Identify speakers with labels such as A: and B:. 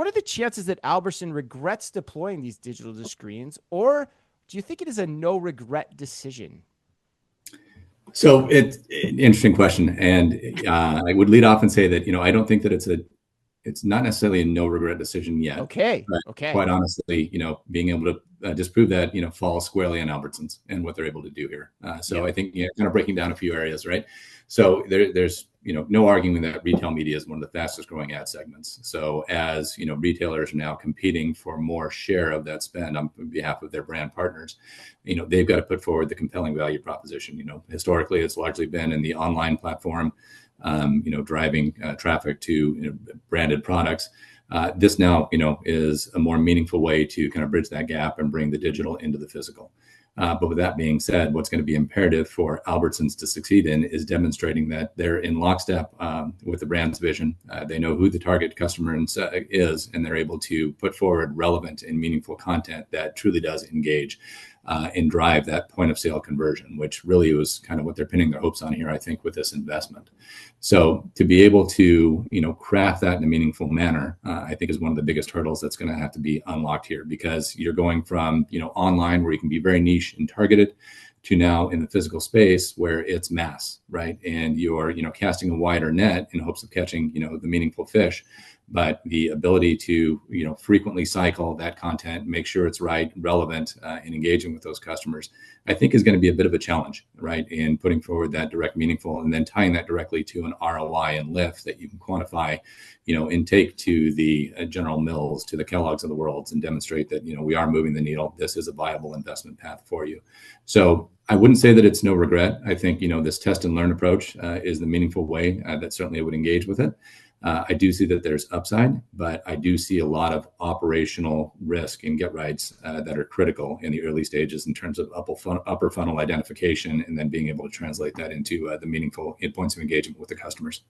A: what are the chances that Albertson regrets deploying these digital screens, or do you think it is a no regret decision?
B: So it's an interesting question, and I would lead off and say that I don't think that it's not necessarily a no regret decision yet,
A: Okay.
B: but
A: Okay.
B: quite honestly, being able to disprove that falls squarely on Albertsons and what they're able to do here. So
A: Yep.
B: I think kind of breaking down a few areas, right? So there's no arguing that retail media is one of the fastest growing ad segments. So as retailers are now competing for more share of that spend on behalf of their brand partners, they've got to put forward the compelling value proposition. Historically, it's largely been in the online platform, driving traffic to branded products. This now, is a more meaningful way to kind of bridge that gap and bring the digital into the physical. But with that being said, what's going to be imperative for Albertsons to succeed in is demonstrating that they're in lockstep with the brand's vision. They know who the target customer is, and they're able to put forward relevant and meaningful content that truly does engage and drive that point of sale conversion, which really was kind of what they're pinning their hopes on here, I think, with this investment. So to be able to, craft that in a meaningful manner, I think is one of the biggest hurdles that's going to have to be unlocked here, because you're going from, online where you can be very niche and targeted to now in the physical space where it's mass, right? And you're, casting a wider net in hopes of catching, the meaningful fish. But the ability to frequently cycle that content, make sure it's right, relevant, and engaging with those customers, I think is going to be a bit of a challenge, right? In putting forward that direct, meaningful, and then tying that directly to an ROI and lift that you can quantify, and take to the General Mills, to the Kellogg's of the world, and demonstrate that we are moving the needle. This is a viable investment path for you. So I wouldn't say that it's no regret. I think this test and learn approach is the meaningful way that certainly I would engage with it. I do see that there's upside, but I do see a lot of operational risk and get rights that are critical in the early stages in terms of upper funnel identification, and then being able to translate that into the meaningful points of engagement with the customers.